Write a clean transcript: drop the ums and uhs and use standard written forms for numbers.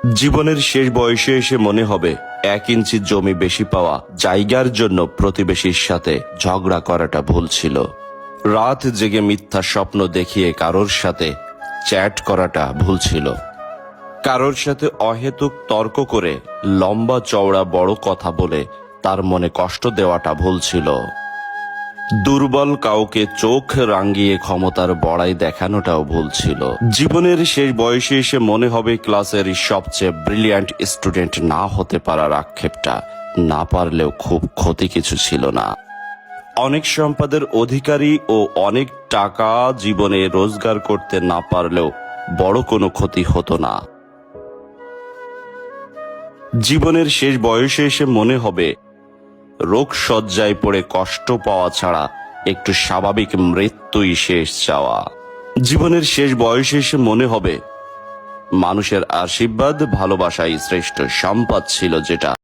জীবনের শেষ বয়সে এসে মনে হবে 1 ইঞ্চি জমি বেশি পাওয়া জায়গার জন্য প্রতিবেশীর সাথে ঝগড়া করাটা ভুল ছিল। রাত জেগে মিথ্যা স্বপ্ন দেখিয়ে কারোর সাথে চ্যাট করাটা ভুল ছিল। কারোর সাথে অহেতুক তর্ক করে লম্বা চওড়া বড় কথা বলে তার মনে কষ্ট দেওয়াটা ভুল ছিল। দুর্বল কাউকে চোখ রাঙিয়ে ক্ষমতার বড়াই দেখানোটাও ভুল ছিল। জীবনের শেষ বয়সে এসে মনে হবে ক্লাসের সবচেয়ে ব্রিলিয়ান্ট স্টুডেন্ট না হতে পারার আক্ষেপটা না পারলেও খুব ক্ষতি কিছু ছিল না। অনেক সম্পদের অধিকারী ও অনেক টাকা জীবনে রোজগার করতে না পারলেও বড় কোনো ক্ষতি হতো না। জীবনের শেষ বয়সে এসে মনে হবে রোগ শয্যায় পড়ে কষ্ট পাওয়া ছাড়া একটু স্বাভাবিক মৃত্যুই শেষ চাওয়া। জীবনের শেষ বয়সে এসে মনে হবে মানুষের আশীর্বাদ ভালোবাসাই শ্রেষ্ঠ সম্পদ ছিল যেটা